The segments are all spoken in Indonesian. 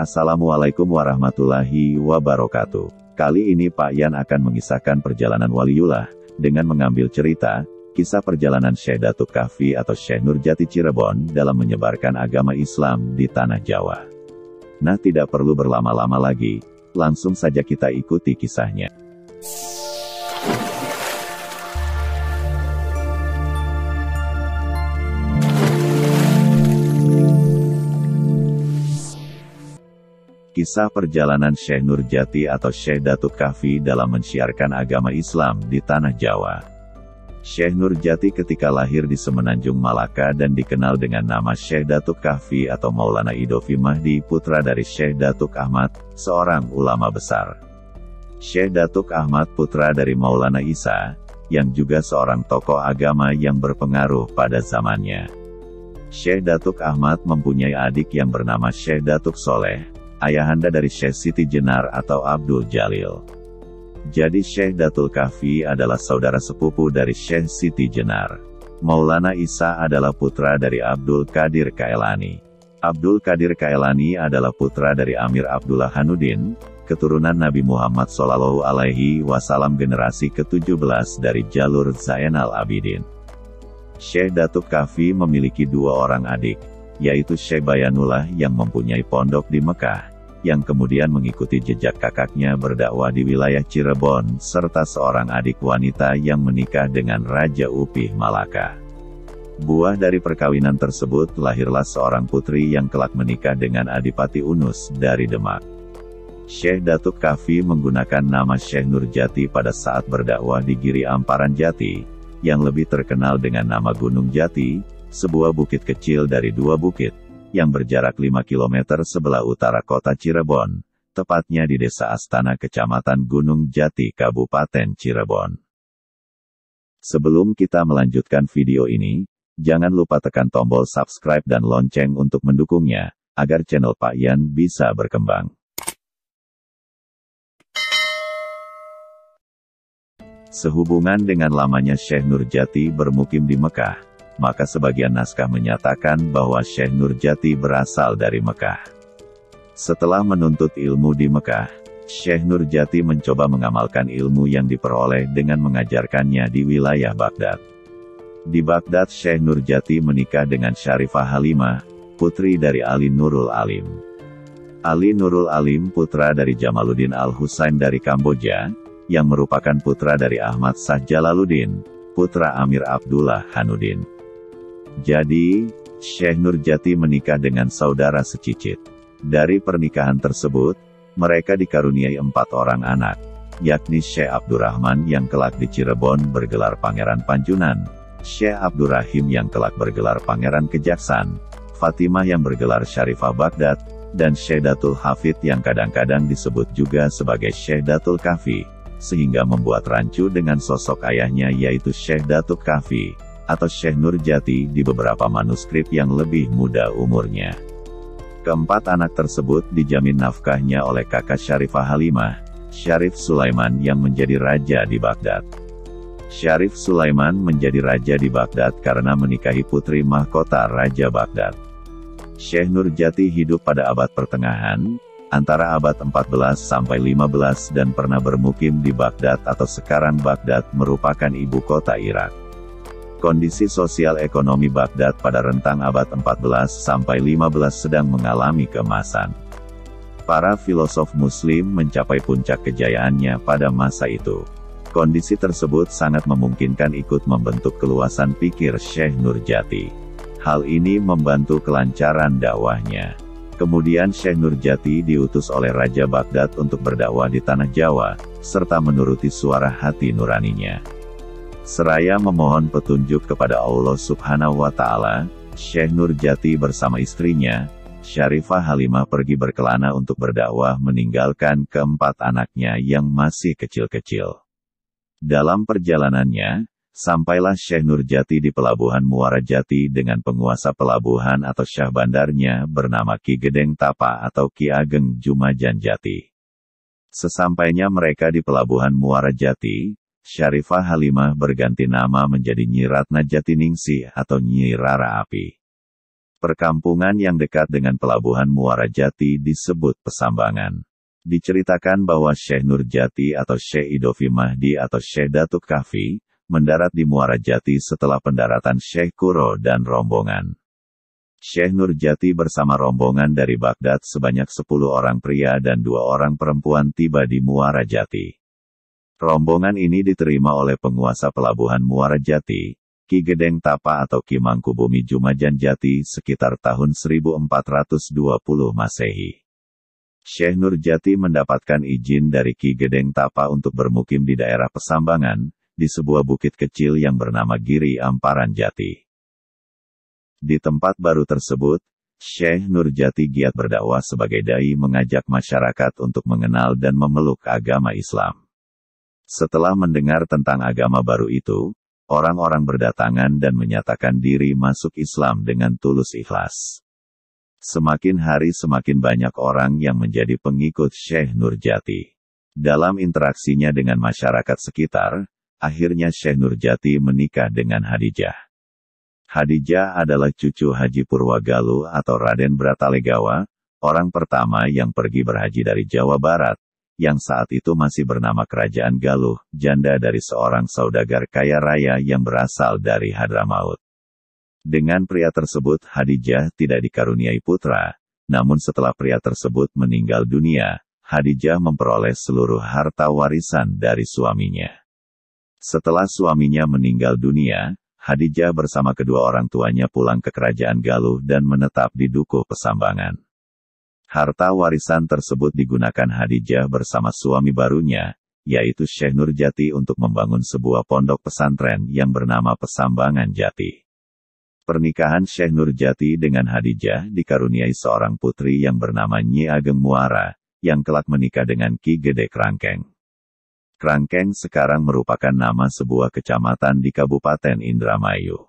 Assalamualaikum warahmatullahi wabarakatuh. Kali ini Pak Yan akan mengisahkan perjalanan Waliullah, dengan mengambil cerita, kisah perjalanan Syekh Datuk Kahfi atau Syekh Nurjati Cirebon dalam menyebarkan agama Islam di Tanah Jawa. Nah, tidak perlu berlama-lama lagi, langsung saja kita ikuti kisahnya. Kisah perjalanan Syekh Nurjati atau Syekh Datuk Kahfi dalam mensiarkan agama Islam di Tanah Jawa. Syekh Nurjati ketika lahir di Semenanjung Malaka dan dikenal dengan nama Syekh Datuk Kahfi atau Maulana Idofi Mahdi, putra dari Syekh Datuk Ahmad, seorang ulama besar. Syekh Datuk Ahmad putra dari Maulana Isa, yang juga seorang tokoh agama yang berpengaruh pada zamannya. Syekh Datuk Ahmad mempunyai adik yang bernama Syekh Datuk Soleh, ayahanda dari Syekh Siti Jenar atau Abdul Jalil. Jadi Syekh Datul Kahfi adalah saudara sepupu dari Syekh Siti Jenar. Maulana Isa adalah putra dari Abdul Qadir Kailani. Abdul Qadir Kailani adalah putra dari Amir Abdullah Hanuddin, keturunan Nabi Muhammad SAW generasi ke-17 dari jalur Zainal Abidin. Syekh Datuk Kahfi memiliki dua orang adik, yaitu Syekh Bayanullah yang mempunyai pondok di Mekah, yang kemudian mengikuti jejak kakaknya berdakwah di wilayah Cirebon, serta seorang adik wanita yang menikah dengan Raja Upih Malaka. Buah dari perkawinan tersebut lahirlah seorang putri yang kelak menikah dengan Adipati Unus dari Demak. Syekh Datuk Kahfi menggunakan nama Syekh Nurjati pada saat berdakwah di Giri Amparan Jati, yang lebih terkenal dengan nama Gunung Jati, sebuah bukit kecil dari dua bukit, yang berjarak 5 km sebelah utara kota Cirebon, tepatnya di Desa Astana Kecamatan Gunung Jati Kabupaten Cirebon. Sebelum kita melanjutkan video ini, jangan lupa tekan tombol subscribe dan lonceng untuk mendukungnya, agar channel Pak Yan bisa berkembang. Sehubungan dengan lamanya Syekh Nurjati bermukim di Mekah, maka sebagian naskah menyatakan bahwa Syekh Nurjati berasal dari Mekah. Setelah menuntut ilmu di Mekah, Syekh Nurjati mencoba mengamalkan ilmu yang diperoleh dengan mengajarkannya di wilayah Baghdad. Di Baghdad Syekh Nurjati menikah dengan Syarifah Halimah, putri dari Ali Nurul Alim. Ali Nurul Alim putra dari Jamaluddin Al-Husain dari Kamboja, yang merupakan putra dari Ahmad Shah Jalaluddin, putra Amir Abdullah Hanuddin. Jadi, Syekh Nurjati menikah dengan saudara secicit. Dari pernikahan tersebut, mereka dikaruniai 4 orang anak, yakni Syekh Abdurrahman yang kelak di Cirebon bergelar Pangeran Panjunan, Syekh Abdurrahim yang kelak bergelar Pangeran Kejaksan, Fatimah yang bergelar Syarifah Baghdad, dan Syekh Datul Hafid yang kadang-kadang disebut juga sebagai Syekh Datul Kahfi, sehingga membuat rancu dengan sosok ayahnya yaitu Syekh Datuk Kahfi, atau Syekh Nurjati di beberapa manuskrip yang lebih muda umurnya. Keempat anak tersebut dijamin nafkahnya oleh kakak Syarifah Halimah, Syarif Sulaiman yang menjadi raja di Baghdad. Syarif Sulaiman menjadi raja di Baghdad karena menikahi putri mahkota Raja Baghdad. Syekh Nurjati hidup pada abad pertengahan, antara abad 14 sampai 15 dan pernah bermukim di Baghdad atau sekarang Baghdad merupakan ibu kota Irak. Kondisi sosial ekonomi Baghdad pada rentang abad 14 sampai 15 sedang mengalami keemasan. Para filosof muslim mencapai puncak kejayaannya pada masa itu. Kondisi tersebut sangat memungkinkan ikut membentuk keluasan pikir Syekh Nurjati. Hal ini membantu kelancaran dakwahnya. Kemudian Syekh Nurjati diutus oleh Raja Baghdad untuk berdakwah di Tanah Jawa, serta menuruti suara hati nuraninya. Seraya memohon petunjuk kepada Allah Subhanahu wa Ta'ala, Syekh Nurjati bersama istrinya, Syarifah Halimah pergi berkelana untuk berdakwah meninggalkan keempat anaknya yang masih kecil-kecil. Dalam perjalanannya, sampailah Syekh Nurjati di pelabuhan Muara Jati dengan penguasa pelabuhan atau syah bandarnya bernama Ki Gedeng Tapa atau Ki Ageng Jumajan Jati. Sesampainya mereka di pelabuhan Muara Jati, Syarifah Halimah berganti nama menjadi Nyi Ratna Jatiningsih atau Nyi Rara Api. Perkampungan yang dekat dengan pelabuhan Muara Jati disebut Pesambangan. Diceritakan bahwa Syekh Nurjati atau Syekh Idofi Mahdi atau Syekh Datuk Kahfi mendarat di Muara Jati setelah pendaratan Syekh Kuro dan rombongan. Syekh Nurjati bersama rombongan dari Baghdad sebanyak 10 orang pria dan 2 orang perempuan tiba di Muara Jati. Rombongan ini diterima oleh penguasa pelabuhan Muara Jati, Ki Gedeng Tapa atau Ki Mangkubumi Jumajan Jati sekitar tahun 1420 Masehi. Syekh Nurjati mendapatkan izin dari Ki Gedeng Tapa untuk bermukim di daerah Pesambangan, di sebuah bukit kecil yang bernama Giri Amparan Jati. Di tempat baru tersebut, Syekh Nurjati giat berdakwah sebagai dai mengajak masyarakat untuk mengenal dan memeluk agama Islam. Setelah mendengar tentang agama baru itu, orang-orang berdatangan dan menyatakan diri masuk Islam dengan tulus ikhlas. Semakin hari semakin banyak orang yang menjadi pengikut Syekh Nurjati. Dalam interaksinya dengan masyarakat sekitar, akhirnya Syekh Nurjati menikah dengan Hadijah. Hadijah adalah cucu Haji Purwagaluh atau Raden Bratalegawa, orang pertama yang pergi berhaji dari Jawa Barat, yang saat itu masih bernama Kerajaan Galuh, janda dari seorang saudagar kaya raya yang berasal dari Hadramaut. Dengan pria tersebut Hadijah tidak dikaruniai putra, namun setelah pria tersebut meninggal dunia, Hadijah memperoleh seluruh harta warisan dari suaminya. Setelah suaminya meninggal dunia, Hadijah bersama kedua orang tuanya pulang ke Kerajaan Galuh dan menetap di Dukuh Pesambangan. Harta warisan tersebut digunakan Hadijah bersama suami barunya, yaitu Syekh Nurjati untuk membangun sebuah pondok pesantren yang bernama Pesambangan Jati. Pernikahan Syekh Nurjati dengan Hadijah dikaruniai seorang putri yang bernama Nyi Ageng Muara, yang kelak menikah dengan Ki Gede Krangkeng. Krangkeng sekarang merupakan nama sebuah kecamatan di Kabupaten Indramayu.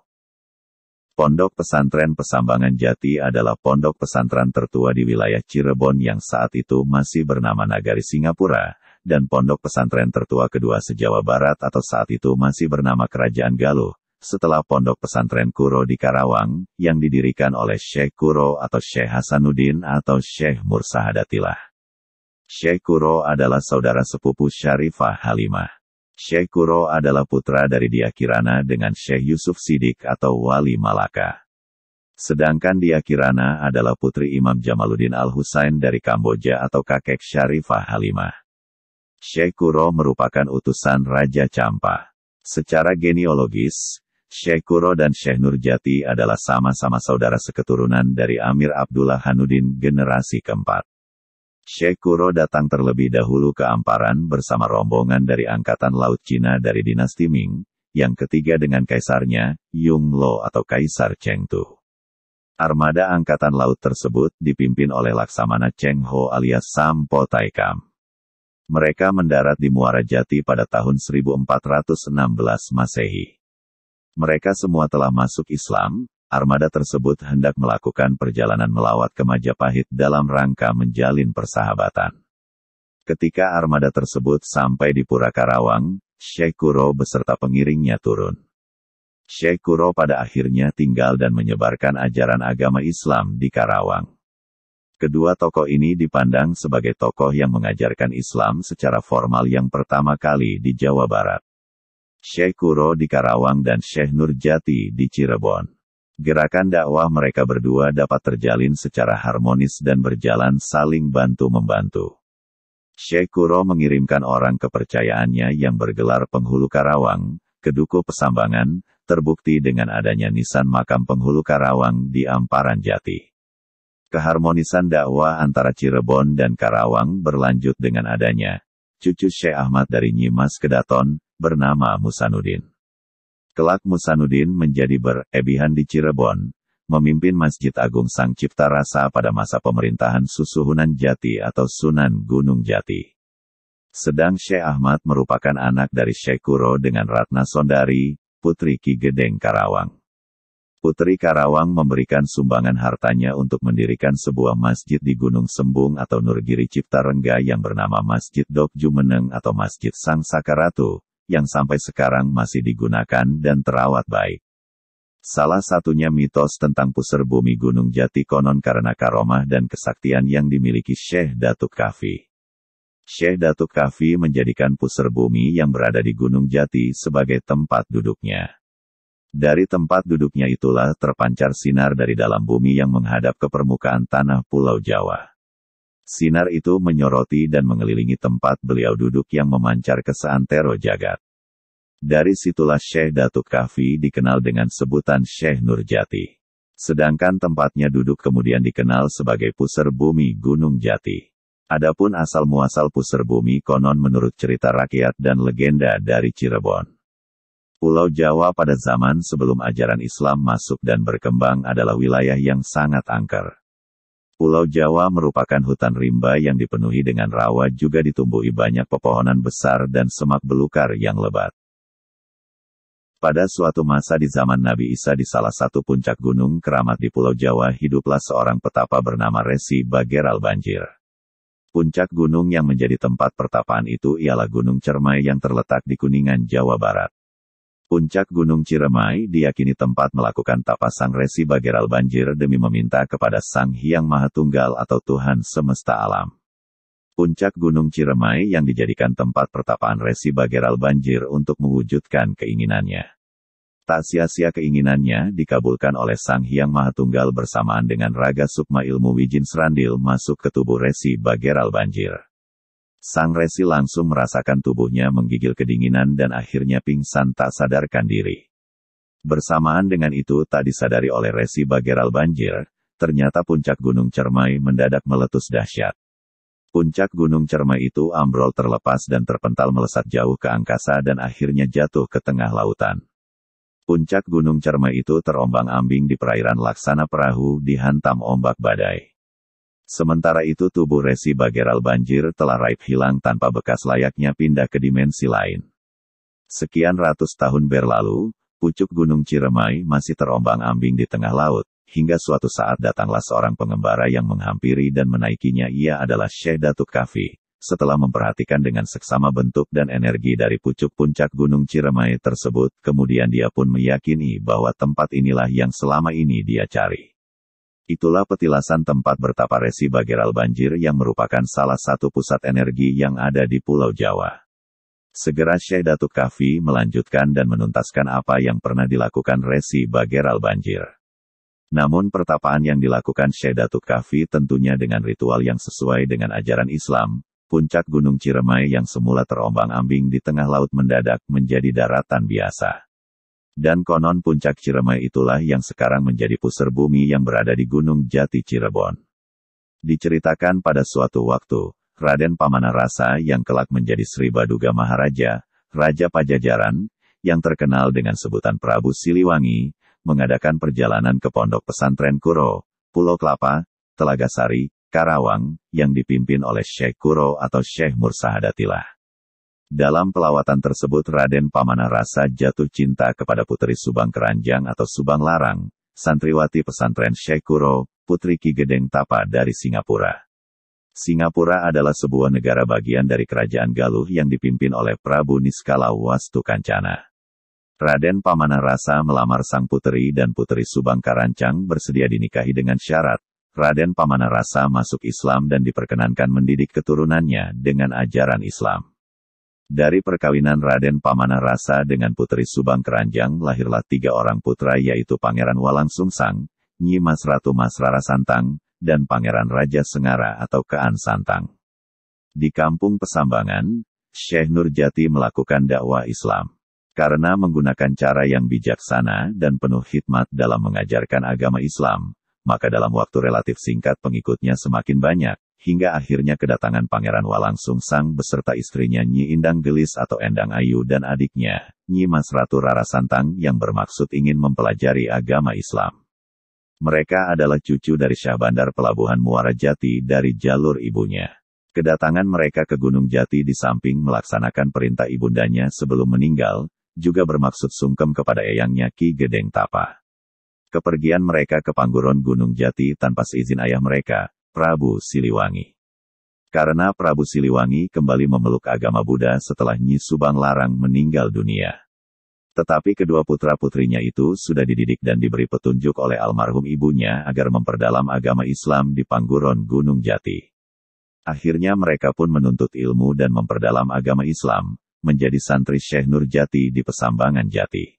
Pondok Pesantren Pesambangan Jati adalah pondok pesantren tertua di wilayah Cirebon yang saat itu masih bernama Nagari Singapura, dan pondok pesantren tertua kedua se-Jawa Barat atau saat itu masih bernama Kerajaan Galuh, setelah pondok pesantren Kuro di Karawang, yang didirikan oleh Syekh Kuro atau Syekh Hasanuddin atau Syekh Mursahadatillah. Syekh Kuro adalah saudara sepupu Syarifah Halimah. Syekh Kuro adalah putra dari Dia Kirana dengan Syekh Yusuf Sidik atau Wali Malaka. Sedangkan Dia Kirana adalah putri Imam Jamaluddin Al-Husain dari Kamboja atau kakek Syarifah Halimah. Syekh Kuro merupakan utusan Raja Campa. Secara genealogis, Syekh Kuro dan Syekh Nurjati adalah sama-sama saudara seketurunan dari Amir Abdullah Hanuddin generasi keempat. Syekh Kuro datang terlebih dahulu ke Amparan bersama rombongan dari Angkatan Laut Cina dari dinasti Ming, yang ketiga dengan kaisarnya, Yung Lo atau Kaisar Cheng Tu. Armada Angkatan Laut tersebut dipimpin oleh Laksamana Cheng Ho alias Sampo Taikam. Mereka mendarat di Muara Jati pada tahun 1416 Masehi. Mereka semua telah masuk Islam. Armada tersebut hendak melakukan perjalanan melawat ke Majapahit dalam rangka menjalin persahabatan. Ketika armada tersebut sampai di Pura Karawang, Syekh Kuro beserta pengiringnya turun. Syekh Kuro pada akhirnya tinggal dan menyebarkan ajaran agama Islam di Karawang. Kedua tokoh ini dipandang sebagai tokoh yang mengajarkan Islam secara formal yang pertama kali di Jawa Barat. Syekh Kuro di Karawang dan Syekh Nurjati di Cirebon. Gerakan dakwah mereka berdua dapat terjalin secara harmonis dan berjalan saling bantu-membantu. Syekh Kuro mengirimkan orang kepercayaannya yang bergelar penghulu Karawang, ke Dukuh Pesambangan, terbukti dengan adanya nisan makam penghulu Karawang di Amparan Jati. Keharmonisan dakwah antara Cirebon dan Karawang berlanjut dengan adanya cucu Syekh Ahmad dari Nyimas Kedaton, bernama Musanuddin. Kelak Musanuddin menjadi berebihan di Cirebon, memimpin Masjid Agung Sang Cipta Rasa pada masa pemerintahan Susuhunan Jati atau Sunan Gunung Jati. Sedang Syekh Ahmad merupakan anak dari Syekh Kuro dengan Ratna Sondari, putri Ki Gedeng Karawang. Putri Karawang memberikan sumbangan hartanya untuk mendirikan sebuah masjid di Gunung Sembung atau Nurgiri Ciptarengga yang bernama Masjid Dok Jumeneng atau Masjid Sang Sakaratu, yang sampai sekarang masih digunakan dan terawat baik. Salah satunya mitos tentang pusar bumi Gunung Jati konon karena karomah dan kesaktian yang dimiliki Syekh Datuk Kahfi. Syekh Datuk Kahfi menjadikan pusar bumi yang berada di Gunung Jati sebagai tempat duduknya. Dari tempat duduknya itulah terpancar sinar dari dalam bumi yang menghadap ke permukaan tanah Pulau Jawa. Sinar itu menyoroti dan mengelilingi tempat beliau duduk yang memancar ke seantero jagat. Dari situlah Syekh Datuk Kahfi dikenal dengan sebutan Syekh Nurjati. Sedangkan tempatnya duduk kemudian dikenal sebagai pusar bumi Gunung Jati. Adapun asal-muasal pusar bumi konon menurut cerita rakyat dan legenda dari Cirebon. Pulau Jawa pada zaman sebelum ajaran Islam masuk dan berkembang adalah wilayah yang sangat angker. Pulau Jawa merupakan hutan rimba yang dipenuhi dengan rawa, juga ditumbuhi banyak pepohonan besar dan semak belukar yang lebat. Pada suatu masa di zaman Nabi Isa di salah satu puncak gunung keramat di Pulau Jawa hiduplah seorang petapa bernama Resi Bageral Banjir. Puncak gunung yang menjadi tempat pertapaan itu ialah Gunung Ciremai yang terletak di Kuningan, Jawa Barat. Puncak Gunung Ciremai diyakini tempat melakukan tapa Sang Resi Bageral Banjir demi meminta kepada Sang Hyang Maha Tunggal atau Tuhan semesta alam. Puncak Gunung Ciremai yang dijadikan tempat pertapaan Resi Bageral Banjir untuk mewujudkan keinginannya. Tak sia-sia keinginannya dikabulkan oleh Sang Hyang Maha Tunggal bersamaan dengan raga sukma ilmu Wijin Serandil masuk ke tubuh Resi Bageral Banjir. Sang Resi langsung merasakan tubuhnya menggigil kedinginan dan akhirnya pingsan tak sadarkan diri. Bersamaan dengan itu tak disadari oleh Resi Bageral Banjir, ternyata puncak Gunung Ciremai mendadak meletus dahsyat. Puncak Gunung Ciremai itu ambrol terlepas dan terpental melesat jauh ke angkasa dan akhirnya jatuh ke tengah lautan. Puncak Gunung Ciremai itu terombang-ambing di perairan laksana perahu dihantam ombak badai. Sementara itu tubuh Resi Bageral Banjir telah raib hilang tanpa bekas layaknya pindah ke dimensi lain. Sekian ratus tahun berlalu, pucuk Gunung Ciremai masih terombang-ambing di tengah laut, hingga suatu saat datanglah seorang pengembara yang menghampiri dan menaikinya. Ia adalah Syekh Datuk Kahfi. Setelah memperhatikan dengan seksama bentuk dan energi dari pucuk puncak Gunung Ciremai tersebut, kemudian dia pun meyakini bahwa tempat inilah yang selama ini dia cari. Itulah petilasan tempat bertapa Resi Bageral Banjir yang merupakan salah satu pusat energi yang ada di Pulau Jawa. Segera Syekh Datuk Kahfi melanjutkan dan menuntaskan apa yang pernah dilakukan Resi Bageral Banjir. Namun pertapaan yang dilakukan Syekh Datuk Kahfi tentunya dengan ritual yang sesuai dengan ajaran Islam. Puncak Gunung Ciremai yang semula terombang-ambing di tengah laut mendadak menjadi daratan biasa. Dan konon puncak Ciremai itulah yang sekarang menjadi pusar bumi yang berada di Gunung Jati Cirebon. Diceritakan pada suatu waktu, Raden Pamanarasa yang kelak menjadi Sri Baduga Maharaja, Raja Pajajaran, yang terkenal dengan sebutan Prabu Siliwangi, mengadakan perjalanan ke pondok pesantren Kuro, Pulau Kelapa, Telaga Sari, Karawang, yang dipimpin oleh Syekh Kuro atau Syekh Mursahadatillah. Dalam pelawatan tersebut Raden Pamanarasa jatuh cinta kepada Puteri Subang Keranjang atau Subang Larang, santriwati pesantren Syekh Kuro, Putri Ki Gedeng Tapa dari Singapura. Singapura adalah sebuah negara bagian dari Kerajaan Galuh yang dipimpin oleh Prabu Niskala Wastukancana. Raden Pamanarasa melamar sang puteri dan Puteri Subang Karancang bersedia dinikahi dengan syarat Raden Pamanarasa masuk Islam dan diperkenankan mendidik keturunannya dengan ajaran Islam. Dari perkawinan Raden Pamanarasa dengan Puteri Subang Keranjang lahirlah 3 orang putra yaitu Pangeran Walang Sungsang, Nyi Mas Ratu Mas Rara Santang, dan Pangeran Raja Sengara atau Kaan Santang. Di kampung Pesambangan, Syekh Nurjati melakukan dakwah Islam. Karena menggunakan cara yang bijaksana dan penuh hikmat dalam mengajarkan agama Islam, maka dalam waktu relatif singkat pengikutnya semakin banyak, hingga akhirnya kedatangan Pangeran Walang Sungsang beserta istrinya Nyi Indang Gelis atau Endang Ayu dan adiknya, Nyi Mas Ratu Rara Santang yang bermaksud ingin mempelajari agama Islam. Mereka adalah cucu dari Syah Bandar Pelabuhan Muara Jati dari jalur ibunya. Kedatangan mereka ke Gunung Jati di samping melaksanakan perintah ibundanya sebelum meninggal, juga bermaksud sungkem kepada eyangnya Ki Gedeng Tapa. Kepergian mereka ke Pangguron Gunung Jati tanpa seizin ayah mereka, Prabu Siliwangi. Karena Prabu Siliwangi kembali memeluk agama Buddha setelah Nyi Subang Larang meninggal dunia. Tetapi kedua putra-putrinya itu sudah dididik dan diberi petunjuk oleh almarhum ibunya agar memperdalam agama Islam di pangguron Gunung Jati. Akhirnya mereka pun menuntut ilmu dan memperdalam agama Islam, menjadi santri Syekh Nurjati di Pesambangan Jati.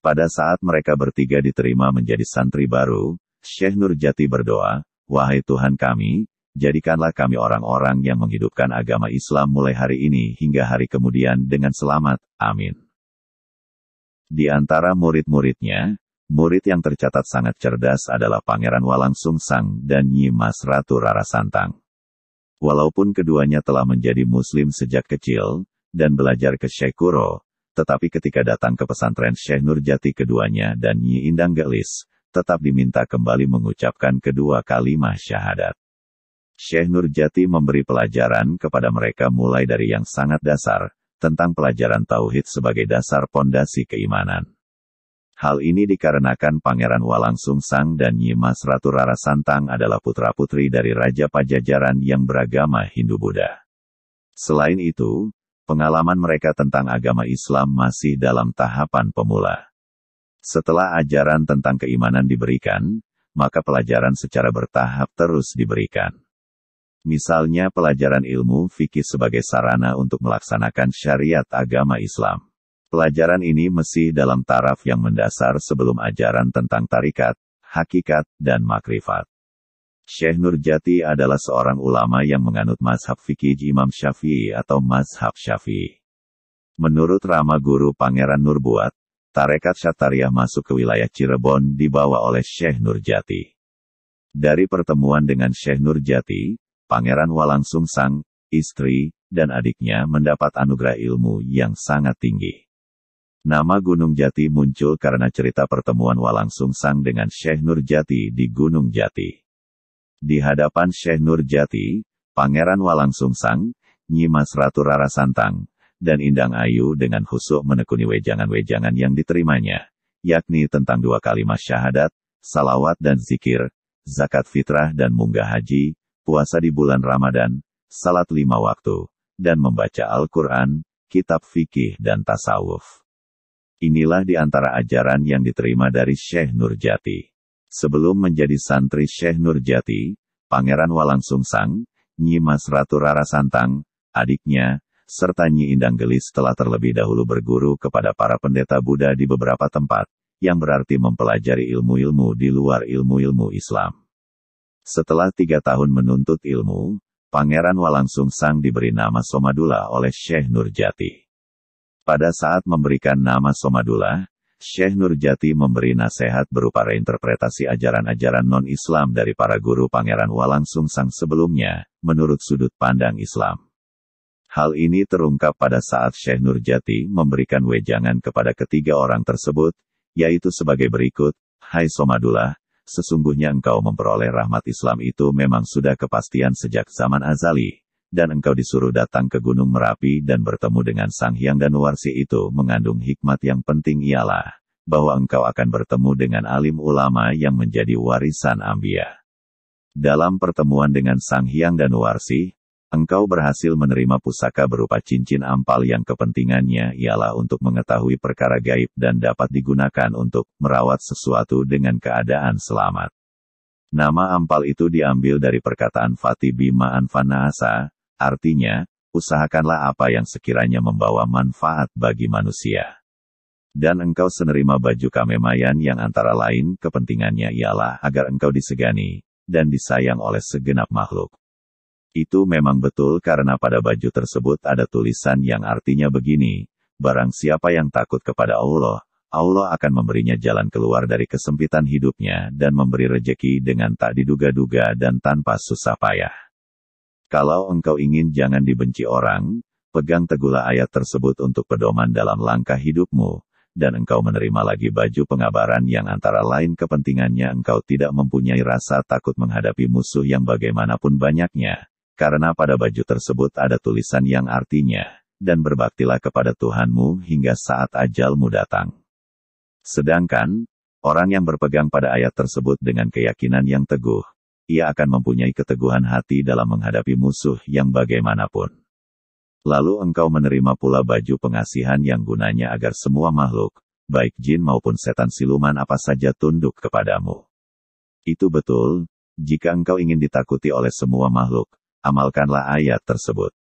Pada saat mereka bertiga diterima menjadi santri baru, Syekh Nurjati berdoa, "Wahai Tuhan kami, jadikanlah kami orang-orang yang menghidupkan agama Islam mulai hari ini hingga hari kemudian dengan selamat. Amin." Di antara murid-muridnya, murid yang tercatat sangat cerdas adalah Pangeran Walang Sungsang dan Nyi Mas Ratu Rara Santang. Walaupun keduanya telah menjadi muslim sejak kecil, dan belajar ke Syekh Kuro, tetapi ketika datang ke pesantren Syekh Nurjati keduanya dan Nyi Indang Gelis, tetap diminta kembali mengucapkan kedua kalimat syahadat. Syekh Nurjati memberi pelajaran kepada mereka mulai dari yang sangat dasar, tentang pelajaran tauhid sebagai dasar pondasi keimanan. Hal ini dikarenakan Pangeran Walang Sungsang dan Nyi Mas Ratu Rara Santang adalah putra-putri dari Raja Pajajaran yang beragama Hindu-Buddha. Selain itu, pengalaman mereka tentang agama Islam masih dalam tahapan pemula. Setelah ajaran tentang keimanan diberikan, maka pelajaran secara bertahap terus diberikan. Misalnya pelajaran ilmu fikih sebagai sarana untuk melaksanakan syariat agama Islam. Pelajaran ini masih dalam taraf yang mendasar sebelum ajaran tentang tarikat, hakikat, dan makrifat. Syekh Nurjati adalah seorang ulama yang menganut mazhab fikih Imam Syafi'i atau mazhab Syafi'i. Menurut Rama Guru Pangeran Nurbuat, tarekat Syatariah masuk ke wilayah Cirebon dibawa oleh Syekh Nurjati. Dari pertemuan dengan Syekh Nurjati, Pangeran Walang Sungsang, istri, dan adiknya mendapat anugerah ilmu yang sangat tinggi. Nama Gunung Jati muncul karena cerita pertemuan Walang Sungsang dengan Syekh Nurjati di Gunung Jati. Di hadapan Syekh Nurjati, Pangeran Walang Sungsang, Nyi Mas Ratu Rara Santang, dan Indang Ayu dengan khusyuk menekuni wejangan-wejangan yang diterimanya, yakni tentang dua kalimat syahadat, salawat dan zikir, zakat fitrah dan munggah haji, puasa di bulan Ramadan, salat 5 waktu, dan membaca Al-Quran, kitab fikih dan tasawuf. Inilah di antara ajaran yang diterima dari Syekh Nurjati. Sebelum menjadi santri Syekh Nurjati, Pangeran Walang Sungsang, Nyi Mas Ratu Rara Santang, adiknya, serta Nyi Indang Gelis telah terlebih dahulu berguru kepada para pendeta Buddha di beberapa tempat, yang berarti mempelajari ilmu-ilmu di luar ilmu-ilmu Islam. Setelah 3 tahun menuntut ilmu, Pangeran Walang Sungsang diberi nama Somadula oleh Syekh Nurjati. Pada saat memberikan nama Somadula, Syekh Nurjati memberi nasihat berupa reinterpretasi ajaran-ajaran non-Islam dari para guru Pangeran Walang Sungsang sebelumnya, menurut sudut pandang Islam. Hal ini terungkap pada saat Syekh Nurjati memberikan wejangan kepada ketiga orang tersebut, yaitu sebagai berikut, "Hai Somadula, sesungguhnya engkau memperoleh rahmat Islam itu memang sudah kepastian sejak zaman azali, dan engkau disuruh datang ke Gunung Merapi dan bertemu dengan Sang Hyang Danuwarsi itu mengandung hikmat yang penting ialah, bahwa engkau akan bertemu dengan alim ulama yang menjadi warisan Anbiya. Dalam pertemuan dengan Sang Hyang Danuwarsi, engkau berhasil menerima pusaka berupa cincin ampal yang kepentingannya ialah untuk mengetahui perkara gaib dan dapat digunakan untuk merawat sesuatu dengan keadaan selamat. Nama ampal itu diambil dari perkataan Fati Bima Anfanaasa, artinya, usahakanlah apa yang sekiranya membawa manfaat bagi manusia. Dan engkau senerima baju kamemayan yang antara lain kepentingannya ialah agar engkau disegani, dan disayang oleh segenap makhluk. Itu memang betul karena pada baju tersebut ada tulisan yang artinya begini, barang siapa yang takut kepada Allah, Allah akan memberinya jalan keluar dari kesempitan hidupnya dan memberi rejeki dengan tak diduga-duga dan tanpa susah payah. Kalau engkau ingin jangan dibenci orang, pegang teguhlah ayat tersebut untuk pedoman dalam langkah hidupmu, dan engkau menerima lagi baju pengabaran yang antara lain kepentingannya engkau tidak mempunyai rasa takut menghadapi musuh yang bagaimanapun banyaknya, karena pada baju tersebut ada tulisan yang artinya, dan berbaktilah kepada Tuhanmu hingga saat ajalmu datang. Sedangkan, orang yang berpegang pada ayat tersebut dengan keyakinan yang teguh, ia akan mempunyai keteguhan hati dalam menghadapi musuh yang bagaimanapun. Lalu engkau menerima pula baju pengasihan yang gunanya agar semua makhluk, baik jin maupun setan siluman apa saja tunduk kepadamu. Itu betul, jika engkau ingin ditakuti oleh semua makhluk, amalkanlah ayat tersebut.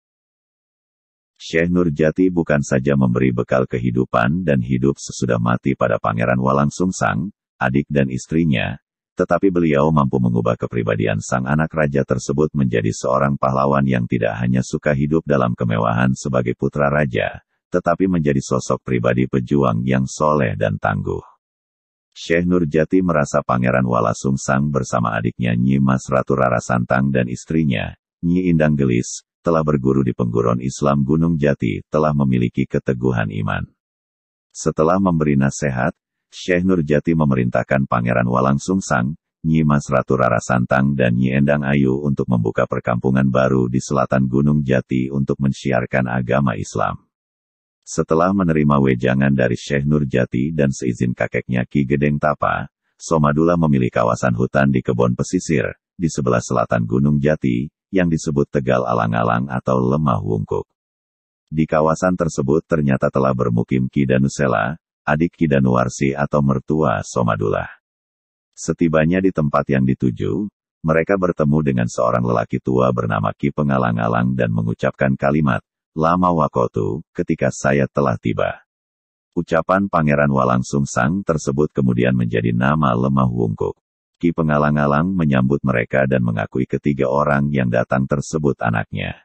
Syekh Nurjati bukan saja memberi bekal kehidupan dan hidup sesudah mati pada Pangeran Walangsungsang, adik dan istrinya, tetapi beliau mampu mengubah kepribadian sang anak raja tersebut menjadi seorang pahlawan yang tidak hanya suka hidup dalam kemewahan sebagai putra raja, tetapi menjadi sosok pribadi pejuang yang soleh dan tangguh. Syekh Nurjati merasa Pangeran Walangsungsang bersama adiknya Nyi Mas Ratu Rara Santang dan istrinya, Nyi Indang Gelis, telah berguru di pengguruan Islam Gunung Jati, telah memiliki keteguhan iman. Setelah memberi nasihat, Syekh Nurjati memerintahkan Pangeran Walangsungsang, Nyi Mas Ratu Rara Santang dan Nyi Endang Ayu untuk membuka perkampungan baru di selatan Gunung Jati untuk mensiarkan agama Islam. Setelah menerima wejangan dari Syekh Nurjati dan seizin kakeknya Ki Gedeng Tapa, Somadula memilih kawasan hutan di kebun pesisir, di sebelah selatan Gunung Jati, yang disebut Tegal Alang-alang atau Lemah Wungkuk. Di kawasan tersebut ternyata telah bermukim Ki Danusela, adik Ki Danuwarsi atau mertua Somadula. Setibanya di tempat yang dituju, mereka bertemu dengan seorang lelaki tua bernama Ki Pengalang-alang dan mengucapkan kalimat, "Lama wakotu, ketika saya telah tiba." Ucapan Pangeran Walangsungsang tersebut kemudian menjadi nama Lemah Wungkuk. Ki Pengalang-alang menyambut mereka dan mengakui ketiga orang yang datang tersebut anaknya.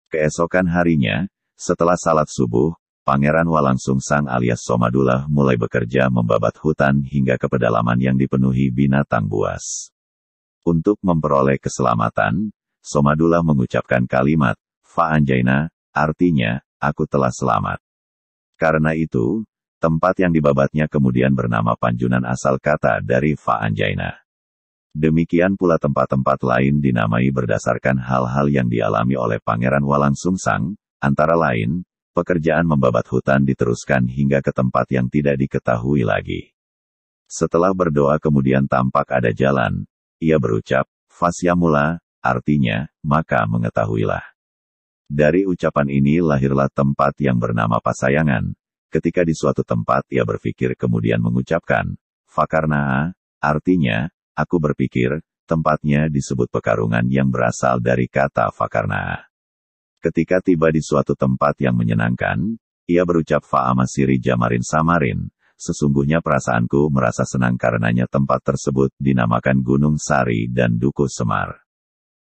Keesokan harinya, setelah salat subuh, Pangeran Walangsungsang alias Somadula mulai bekerja membabat hutan hingga ke pedalaman yang dipenuhi binatang buas. Untuk memperoleh keselamatan, Somadula mengucapkan kalimat, "Fa Anjaina," artinya, "Aku telah selamat." Karena itu, tempat yang dibabatnya kemudian bernama Panjunan asal kata dari Fa Anjaina. Demikian pula tempat-tempat lain dinamai berdasarkan hal-hal yang dialami oleh Pangeran Walangsungsang, antara lain, pekerjaan membabat hutan diteruskan hingga ke tempat yang tidak diketahui lagi. Setelah berdoa kemudian tampak ada jalan, ia berucap, "Fasyamula," artinya, "maka mengetahuilah." Dari ucapan ini lahirlah tempat yang bernama Pasayangan. Ketika di suatu tempat ia berpikir kemudian mengucapkan, "Fakarnaa," artinya, "aku berpikir," tempatnya disebut Pekarungan yang berasal dari kata Fakarnaa. Ketika tiba di suatu tempat yang menyenangkan, ia berucap Fa'amasiri Jamarin Samarin, "Sesungguhnya perasaanku merasa senang karenanya tempat tersebut dinamakan Gunung Sari dan Duku Semar."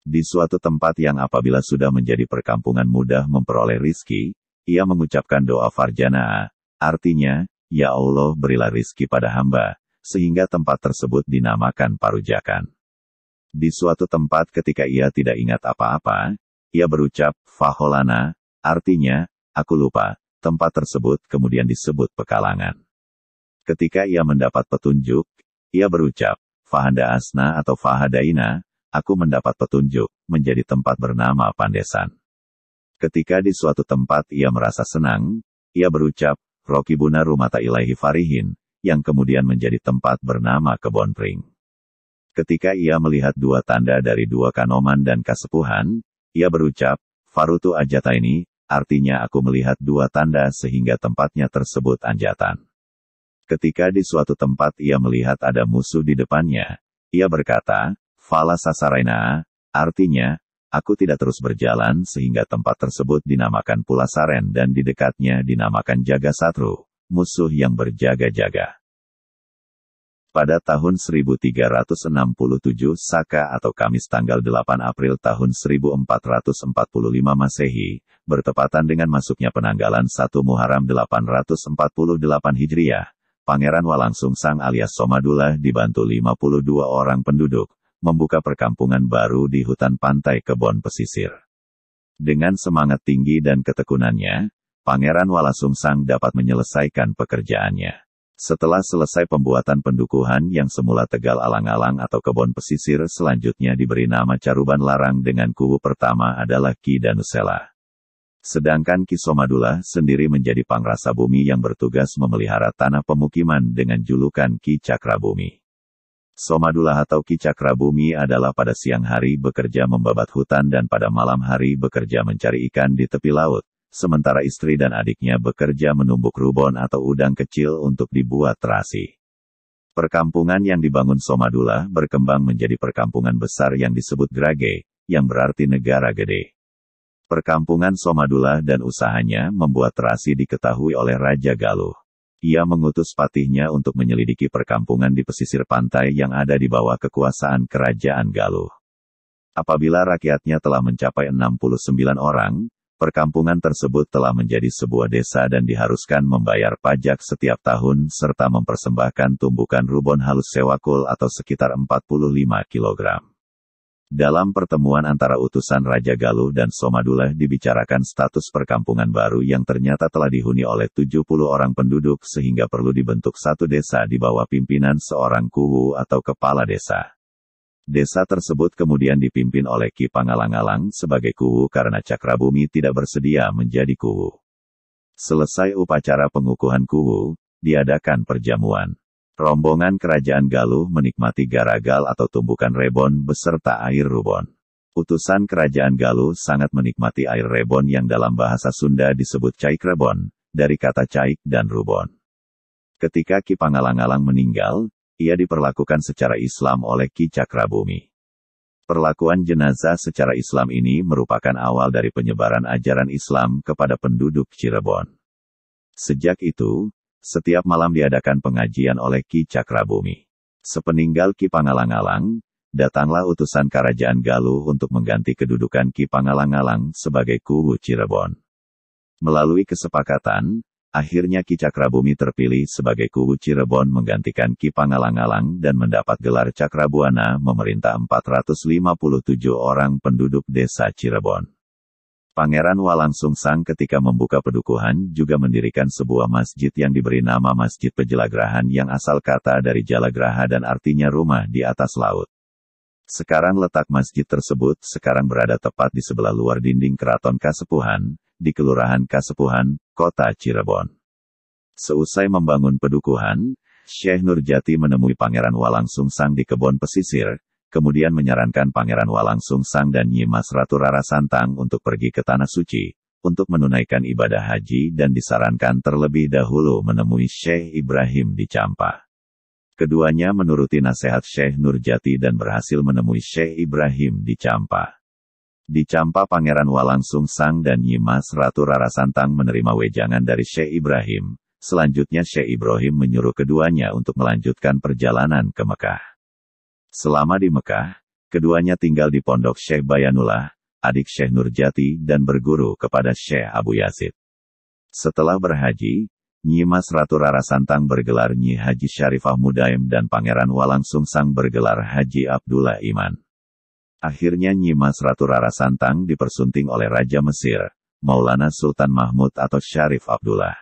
Di suatu tempat yang apabila sudah menjadi perkampungan mudah memperoleh rizki, ia mengucapkan doa Farjanaa, artinya, "Ya Allah berilah rizki pada hamba," sehingga tempat tersebut dinamakan Parujakan. Di suatu tempat ketika ia tidak ingat apa-apa, ia berucap, "Faholana," artinya, "aku lupa." Tempat tersebut kemudian disebut Pekalangan. Ketika ia mendapat petunjuk, ia berucap, "Fahanda Asna" atau Fahadaina, "aku mendapat petunjuk," menjadi tempat bernama Pandesan. Ketika di suatu tempat ia merasa senang, ia berucap, "Rokibuna Rumata Ilaihi Farihin," yang kemudian menjadi tempat bernama Kebon Pring. Ketika ia melihat dua tanda dari dua kanoman dan kasepuhan, ia berucap, "Farutu Ajataini," artinya aku melihat dua tanda sehingga tempatnya tersebut Anjatan. Ketika di suatu tempat ia melihat ada musuh di depannya, ia berkata, "Fala Sasaraina," artinya, aku tidak terus berjalan sehingga tempat tersebut dinamakan Pulasaren dan di dekatnya dinamakan Jagasatru, musuh yang berjaga-jaga. Pada tahun 1367 Saka atau Kamis tanggal 8 April tahun 1445 Masehi, bertepatan dengan masuknya penanggalan 1 Muharram 848 Hijriah, Pangeran Walangsungsang alias Somadula dibantu 52 orang penduduk, membuka perkampungan baru di hutan pantai Kebon Pesisir. Dengan semangat tinggi dan ketekunannya, Pangeran Walangsungsang dapat menyelesaikan pekerjaannya. Setelah selesai pembuatan pendukuhan yang semula Tegal Alang-alang atau Kebon Pesisir selanjutnya diberi nama Caruban Larang dengan kubu pertama adalah Ki Danusela. Sedangkan Ki Somadula sendiri menjadi pangrasa bumi yang bertugas memelihara tanah pemukiman dengan julukan Ki Cakrabumi. Somadula atau Ki Cakrabumi adalah pada siang hari bekerja membabat hutan dan pada malam hari bekerja mencari ikan di tepi laut, sementara istri dan adiknya bekerja menumbuk rubon atau udang kecil untuk dibuat terasi. Perkampungan yang dibangun Somadula berkembang menjadi perkampungan besar yang disebut Grage, yang berarti negara gede. Perkampungan Somadula dan usahanya membuat terasi diketahui oleh Raja Galuh. Ia mengutus patihnya untuk menyelidiki perkampungan di pesisir pantai yang ada di bawah kekuasaan Kerajaan Galuh. Apabila rakyatnya telah mencapai 69 orang, perkampungan tersebut telah menjadi sebuah desa dan diharuskan membayar pajak setiap tahun serta mempersembahkan tumbukan rubon halus sewakul atau sekitar 45 kg. Dalam pertemuan antara utusan Raja Galuh dan Somadula dibicarakan status perkampungan baru yang ternyata telah dihuni oleh 70 orang penduduk sehingga perlu dibentuk satu desa di bawah pimpinan seorang kuwu atau kepala desa. Desa tersebut kemudian dipimpin oleh Ki Pangalang-alang sebagai kuwu karena Cakrabumi tidak bersedia menjadi kuwu. Selesai upacara pengukuhan kuwu, diadakan perjamuan. Rombongan Kerajaan Galuh menikmati garagal atau tumbukan rebon beserta air rubon. Utusan Kerajaan Galuh sangat menikmati air rebon yang dalam bahasa Sunda disebut caik rebon, dari kata caik dan rubon. Ketika Ki Pangalang-alang meninggal, ia diperlakukan secara Islam oleh Ki Cakrabumi. Perlakuan jenazah secara Islam ini merupakan awal dari penyebaran ajaran Islam kepada penduduk Cirebon. Sejak itu, setiap malam diadakan pengajian oleh Ki Cakrabumi. Sepeninggal Ki Pangalang-alang, datanglah utusan Kerajaan Galuh untuk mengganti kedudukan Ki Pangalang-alang sebagai kuwu Cirebon. Melalui kesepakatan, akhirnya Ki Cakrabumi terpilih sebagai kuwu Cirebon menggantikan Ki Pangalang-alang dan mendapat gelar Cakrabuana memerintah 457 orang penduduk desa Cirebon. Pangeran Walangsungsang ketika membuka pedukuhan juga mendirikan sebuah masjid yang diberi nama Masjid Pejelagrahan yang asal kata dari Jalagraha dan artinya rumah di atas laut. Sekarang letak masjid tersebut sekarang berada tepat di sebelah luar dinding Keraton Kasepuhan, di Kelurahan Kasepuhan, Kota Cirebon. Seusai membangun pedukuhan, Syekh Nurjati menemui Pangeran Walangsungsang di kebun pesisir, kemudian menyarankan Pangeran Walangsungsang dan Nyi Mas Ratu Rara Santang untuk pergi ke Tanah Suci, untuk menunaikan ibadah haji dan disarankan terlebih dahulu menemui Syekh Ibrahim di Campa. Keduanya menuruti nasihat Syekh Nurjati dan berhasil menemui Syekh Ibrahim di Campa. Di Campa Pangeran Walangsungsang dan Nyi Mas Ratu Rara Santang menerima wejangan dari Syekh Ibrahim. Selanjutnya Syekh Ibrahim menyuruh keduanya untuk melanjutkan perjalanan ke Mekah. Selama di Mekah, keduanya tinggal di pondok Syekh Bayanullah, adik Syekh Nurjati dan berguru kepada Syekh Abu Yazid. Setelah berhaji, Nyi Mas Ratu Rara Santang bergelar Nyi Haji Syarifah Mudaim dan Pangeran Walangsungsang bergelar Haji Abdullah Iman. Akhirnya Nyi Mas Ratu Rara Santang dipersunting oleh Raja Mesir, Maulana Sultan Mahmud atau Syarif Abdullah.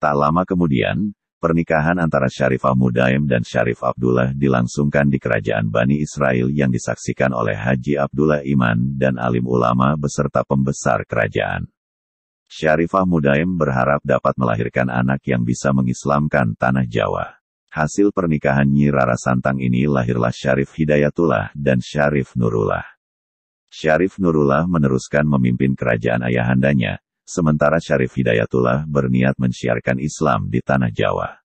Tak lama kemudian, pernikahan antara Syarifah Mudaim dan Syarif Abdullah dilangsungkan di kerajaan Bani Israel yang disaksikan oleh Haji Abdullah Iman dan alim ulama beserta pembesar kerajaan. Syarifah Mudaim berharap dapat melahirkan anak yang bisa mengislamkan tanah Jawa. Hasil pernikahan Nyi Rara Santang ini lahirlah Syarif Hidayatullah dan Syarif Nurullah. Syarif Nurullah meneruskan memimpin kerajaan ayahandanya, sementara Syarif Hidayatullah berniat mensiarkan Islam di tanah Jawa.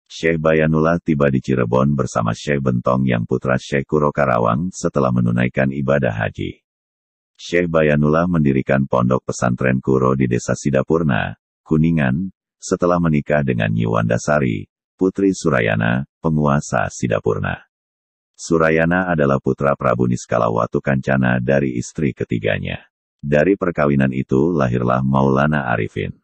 Syekh Bayanullah tiba di Cirebon bersama Syekh Bentong yang putra Syekh Kuro Karawang setelah menunaikan ibadah haji. Syekh Bayanullah mendirikan pondok pesantren Kuro di Desa Sidapurna, Kuningan, setelah menikah dengan Nyi Wandasari, Putri Surayana, penguasa Sidapurna. Surayana adalah putra Prabu Niskalawatu Kancana dari istri ketiganya. Dari perkawinan itu lahirlah Maulana Arifin.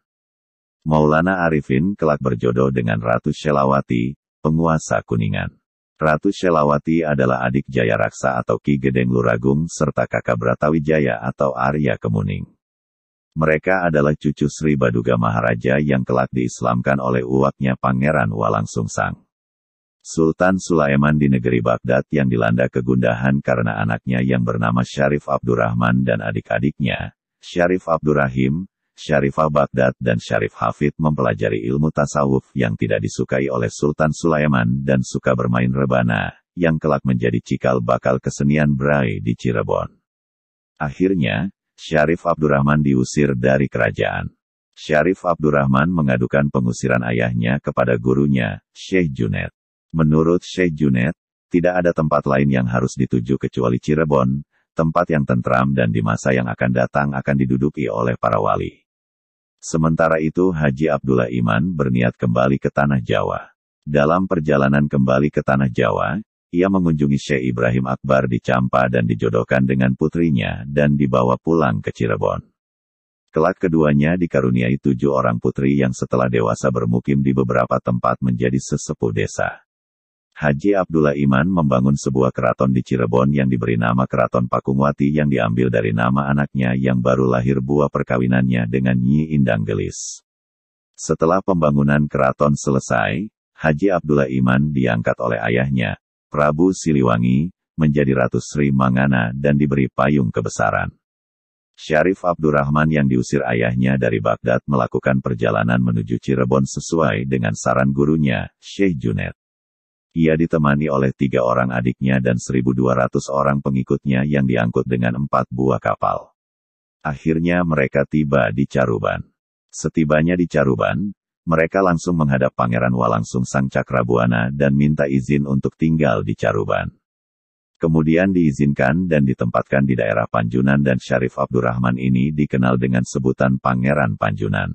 Maulana Arifin kelak berjodoh dengan Ratu Shelawati, penguasa Kuningan. Ratu Shelawati adalah adik Jayaraksa atau Ki Gedeng Luragung serta kakak Bratawijaya atau Arya Kemuning. Mereka adalah cucu Sri Baduga Maharaja yang kelak diislamkan oleh uwaknya Pangeran Walangsungsang. Sultan Sulaiman di negeri Baghdad yang dilanda kegundahan karena anaknya yang bernama Syarif Abdurrahman dan adik-adiknya, Syarif Abdurrahim, Syarifah Baghdad dan Syarif Hafid mempelajari ilmu tasawuf yang tidak disukai oleh Sultan Sulaiman dan suka bermain rebana, yang kelak menjadi cikal bakal kesenian Brai di Cirebon. Akhirnya, Syarif Abdurrahman diusir dari kerajaan. Syarif Abdurrahman mengadukan pengusiran ayahnya kepada gurunya, Syekh Junaid. Menurut Syekh Junaid, tidak ada tempat lain yang harus dituju kecuali Cirebon, tempat yang tentram dan di masa yang akan datang akan diduduki oleh para wali. Sementara itu Haji Abdullah Iman berniat kembali ke Tanah Jawa. Dalam perjalanan kembali ke Tanah Jawa, ia mengunjungi Syekh Ibrahim Akbar di Campa dan dijodohkan dengan putrinya dan dibawa pulang ke Cirebon. Kelak keduanya dikaruniai 7 orang putri yang setelah dewasa bermukim di beberapa tempat menjadi sesepuh desa. Haji Abdullah Iman membangun sebuah keraton di Cirebon yang diberi nama Keraton Pakungwati yang diambil dari nama anaknya yang baru lahir buah perkawinannya dengan Nyi Indang Gelis. Setelah pembangunan keraton selesai, Haji Abdullah Iman diangkat oleh ayahnya, Prabu Siliwangi, menjadi Ratu Sri Mangana dan diberi payung kebesaran. Syarif Abdurrahman yang diusir ayahnya dari Baghdad melakukan perjalanan menuju Cirebon sesuai dengan saran gurunya, Syekh Junaid. Ia ditemani oleh 3 orang adiknya dan 1.200 orang pengikutnya yang diangkut dengan 4 buah kapal. Akhirnya mereka tiba di Caruban. Setibanya di Caruban, mereka langsung menghadap Pangeran Walangsungsang Cakrabuana dan minta izin untuk tinggal di Caruban. Kemudian diizinkan dan ditempatkan di daerah Panjunan dan Syarif Abdurrahman ini dikenal dengan sebutan Pangeran Panjunan.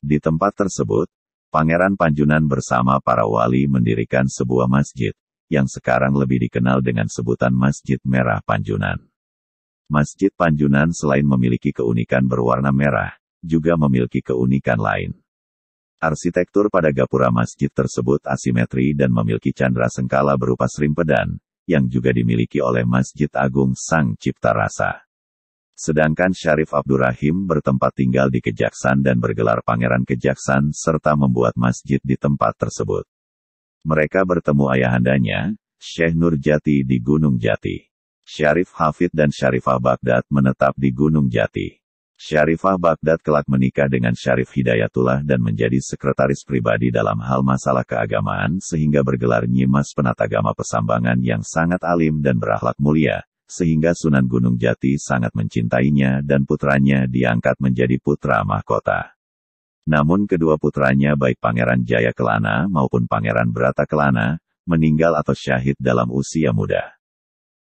Di tempat tersebut, Pangeran Panjunan bersama para wali mendirikan sebuah masjid, yang sekarang lebih dikenal dengan sebutan Masjid Merah Panjunan. Masjid Panjunan selain memiliki keunikan berwarna merah, juga memiliki keunikan lain. Arsitektur pada gapura masjid tersebut asimetri dan memiliki candra sengkala berupa serimpedan, yang juga dimiliki oleh Masjid Agung Sang Cipta Rasa. Sedangkan Syarif Abdurrahim bertempat tinggal di Kejaksan dan bergelar Pangeran Kejaksan serta membuat masjid di tempat tersebut. Mereka bertemu ayahandanya, Syekh Nurjati di Gunung Jati. Syarif Hafid dan Syarifah Baghdad menetap di Gunung Jati. Syarifah Baghdad kelak menikah dengan Syarif Hidayatullah dan menjadi sekretaris pribadi dalam hal masalah keagamaan sehingga bergelar Nyi Mas Penatagama Pesambangan yang sangat alim dan berakhlak mulia, sehingga Sunan Gunung Jati sangat mencintainya dan putranya diangkat menjadi putra mahkota. Namun kedua putranya baik Pangeran Jaya Kelana maupun Pangeran Brata Kelana, meninggal atau syahid dalam usia muda.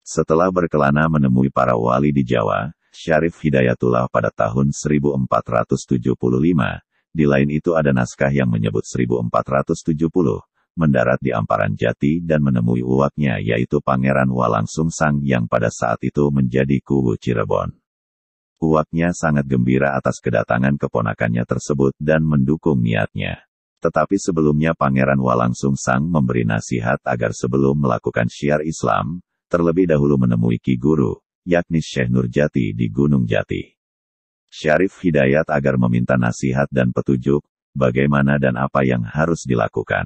Setelah berkelana menemui para wali di Jawa, Syarif Hidayatullah pada tahun 1475, di lain itu ada naskah yang menyebut 1470, mendarat di Amparan Jati dan menemui uwaknya yaitu Pangeran Walangsungsang yang pada saat itu menjadi Kuwu Cirebon. Uwaknya sangat gembira atas kedatangan keponakannya tersebut dan mendukung niatnya. Tetapi sebelumnya Pangeran Walangsungsang memberi nasihat agar sebelum melakukan syiar Islam, terlebih dahulu menemui Ki Guru, yakni Syekh Nurjati di Gunung Jati. Syarif Hidayat agar meminta nasihat dan petunjuk, bagaimana dan apa yang harus dilakukan.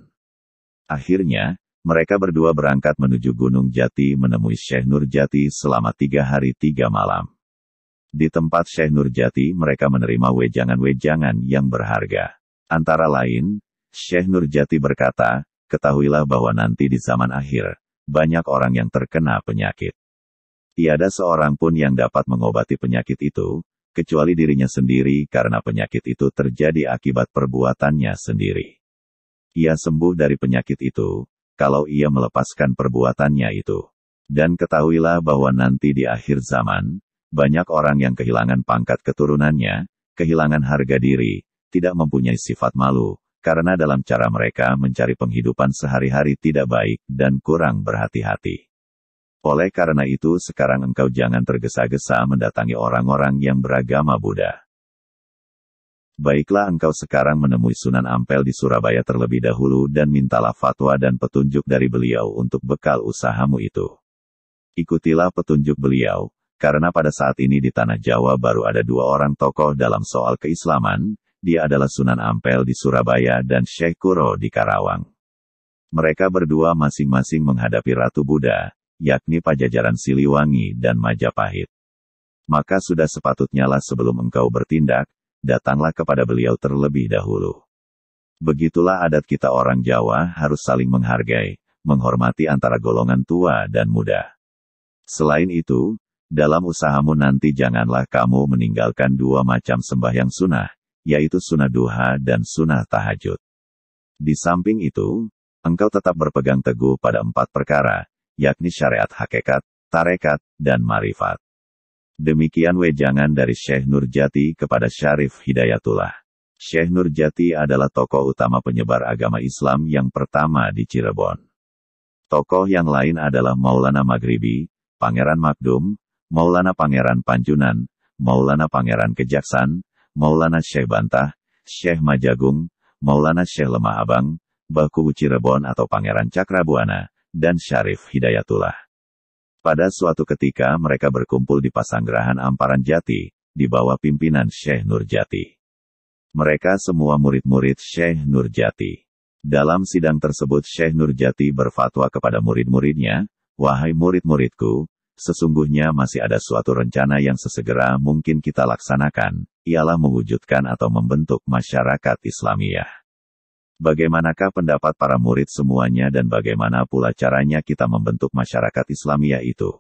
Akhirnya, mereka berdua berangkat menuju Gunung Jati menemui Syekh Nurjati selama 3 hari 3 malam. Di tempat Syekh Nurjati mereka menerima wejangan-wejangan yang berharga. Antara lain, Syekh Nurjati berkata, ketahuilah bahwa nanti di zaman akhir, banyak orang yang terkena penyakit. Tiada seorang pun yang dapat mengobati penyakit itu, kecuali dirinya sendiri karena penyakit itu terjadi akibat perbuatannya sendiri. Ia sembuh dari penyakit itu, kalau ia melepaskan perbuatannya itu. Dan ketahuilah bahwa nanti di akhir zaman, banyak orang yang kehilangan pangkat keturunannya, kehilangan harga diri, tidak mempunyai sifat malu, karena dalam cara mereka mencari penghidupan sehari-hari tidak baik dan kurang berhati-hati. Oleh karena itu sekarang engkau jangan tergesa-gesa mendatangi orang-orang yang beragama Buddha. Baiklah engkau sekarang menemui Sunan Ampel di Surabaya terlebih dahulu dan mintalah fatwa dan petunjuk dari beliau untuk bekal usahamu itu. Ikutilah petunjuk beliau, karena pada saat ini di Tanah Jawa baru ada 2 orang tokoh dalam soal keislaman, dia adalah Sunan Ampel di Surabaya dan Syekh Kuro di Karawang. Mereka berdua masing-masing menghadapi Ratu Buddha, yakni Pajajaran Siliwangi dan Majapahit. Maka sudah sepatutnya lah sebelum engkau bertindak, datanglah kepada beliau terlebih dahulu. Begitulah adat kita orang Jawa harus saling menghargai, menghormati antara golongan tua dan muda. Selain itu, Dalam usahamu nanti janganlah kamu meninggalkan dua macam sembahyang sunnah, yaitu sunnah duha dan sunnah tahajud. Di samping itu, engkau tetap berpegang teguh pada 4 perkara, yakni syariat hakikat, tarekat, dan marifat. Demikian wejangan dari Syekh Nurjati kepada Syarif Hidayatullah. Syekh Nurjati adalah tokoh utama penyebar agama Islam yang pertama di Cirebon. Tokoh yang lain adalah Maulana Maghribi, Pangeran Makdum, Maulana Pangeran Panjunan, Maulana Pangeran Kejaksan, Maulana Syekh Bantah, Syekh Majagung, Maulana Syekh Lemah Abang, Baku Cirebon atau Pangeran Cakrabuana, dan Syarif Hidayatullah. Pada suatu ketika mereka berkumpul di Pasanggerahan Amparan Jati, di bawah pimpinan Syekh Nurjati. Mereka semua murid-murid Syekh Nurjati. Dalam sidang tersebut Syekh Nurjati berfatwa kepada murid-muridnya, "Wahai murid-muridku, sesungguhnya masih ada suatu rencana yang sesegera mungkin kita laksanakan, ialah mewujudkan atau membentuk masyarakat Islamiyah. Bagaimanakah pendapat para murid semuanya dan bagaimana pula caranya kita membentuk masyarakat Islamiyah itu?"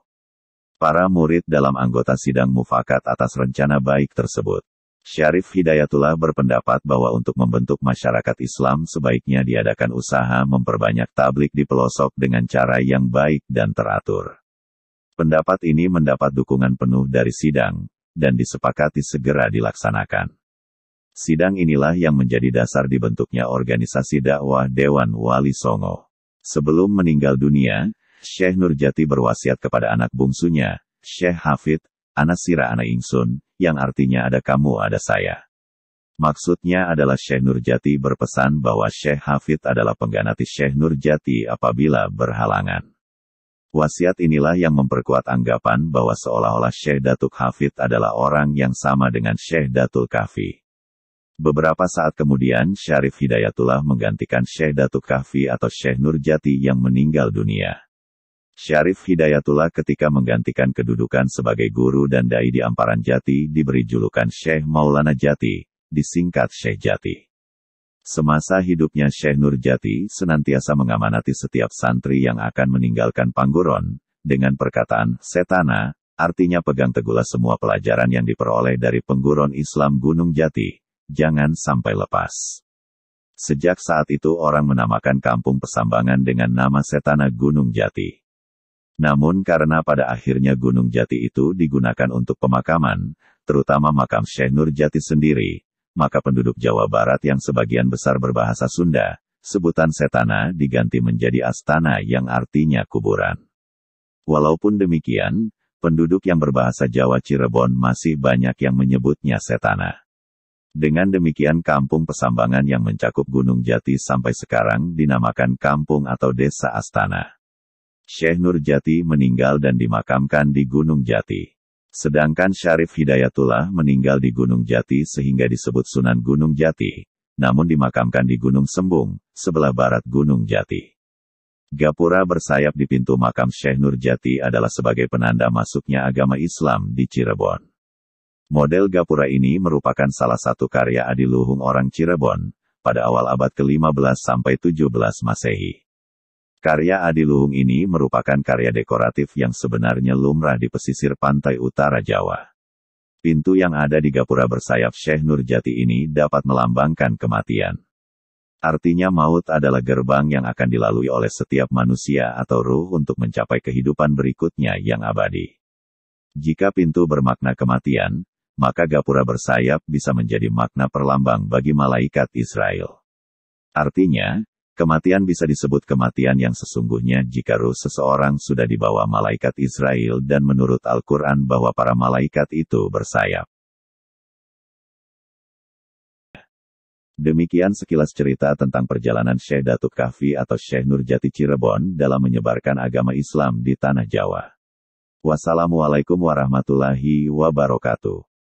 Para murid dalam anggota sidang mufakat atas rencana baik tersebut. Syarif Hidayatullah berpendapat bahwa untuk membentuk masyarakat Islam sebaiknya diadakan usaha memperbanyak tablik di pelosok dengan cara yang baik dan teratur. Pendapat ini mendapat dukungan penuh dari sidang, dan disepakati segera dilaksanakan. Sidang inilah yang menjadi dasar dibentuknya organisasi dakwah Dewan Wali Songo. Sebelum meninggal dunia, Syekh Nurjati berwasiat kepada anak bungsunya, Syekh Hafid, "Ana sira ana ingsun," yang artinya ada kamu ada saya. Maksudnya adalah Syekh Nurjati berpesan bahwa Syekh Hafid adalah pengganti Syekh Nurjati apabila berhalangan. Wasiat inilah yang memperkuat anggapan bahwa seolah-olah Syekh Datuk Hafid adalah orang yang sama dengan Syekh Datul Kahfi. Beberapa saat kemudian Syarif Hidayatullah menggantikan Syekh Datuk Kahfi atau Syekh Nurjati yang meninggal dunia. Syarif Hidayatullah ketika menggantikan kedudukan sebagai guru dan dai di Amparan Jati diberi julukan Syekh Maulana Jati, disingkat Syekh Jati. Semasa hidupnya Syekh Nurjati senantiasa mengamanati setiap santri yang akan meninggalkan Pangguron, dengan perkataan, "Setana," artinya pegang teguhlah semua pelajaran yang diperoleh dari Pengguron Islam Gunung Jati, jangan sampai lepas. Sejak saat itu orang menamakan kampung Pesambangan dengan nama Setana Gunung Jati. Namun karena pada akhirnya Gunung Jati itu digunakan untuk pemakaman, terutama makam Syekh Nurjati sendiri, maka penduduk Jawa Barat yang sebagian besar berbahasa Sunda, sebutan Setana diganti menjadi Astana yang artinya kuburan. Walaupun demikian, penduduk yang berbahasa Jawa Cirebon masih banyak yang menyebutnya Setana. Dengan demikian kampung Pesambangan yang mencakup Gunung Jati sampai sekarang dinamakan kampung atau desa Astana. Syekh Nurjati meninggal dan dimakamkan di Gunung Jati. Sedangkan Syarif Hidayatullah meninggal di Gunung Jati sehingga disebut Sunan Gunung Jati, namun dimakamkan di Gunung Sembung, sebelah barat Gunung Jati. Gapura bersayap di pintu makam Syekh Nurjati adalah sebagai penanda masuknya agama Islam di Cirebon. Model gapura ini merupakan salah satu karya adiluhung orang Cirebon, pada awal abad ke-15 sampai 17 Masehi. Karya adiluhung ini merupakan karya dekoratif yang sebenarnya lumrah di pesisir pantai utara Jawa. Pintu yang ada di gapura bersayap Syekh Nurjati ini dapat melambangkan kematian. Artinya maut adalah gerbang yang akan dilalui oleh setiap manusia atau ruh untuk mencapai kehidupan berikutnya yang abadi. Jika pintu bermakna kematian, maka gapura bersayap bisa menjadi makna perlambang bagi malaikat Israel. Artinya, kematian bisa disebut kematian yang sesungguhnya jika ruh seseorang sudah dibawa malaikat Israel dan menurut Al-Quran bahwa para malaikat itu bersayap. Demikian sekilas cerita tentang perjalanan Syekh Datuk Kahfi atau Syekh Nurjati Cirebon dalam menyebarkan agama Islam di Tanah Jawa. Wassalamualaikum warahmatullahi wabarakatuh.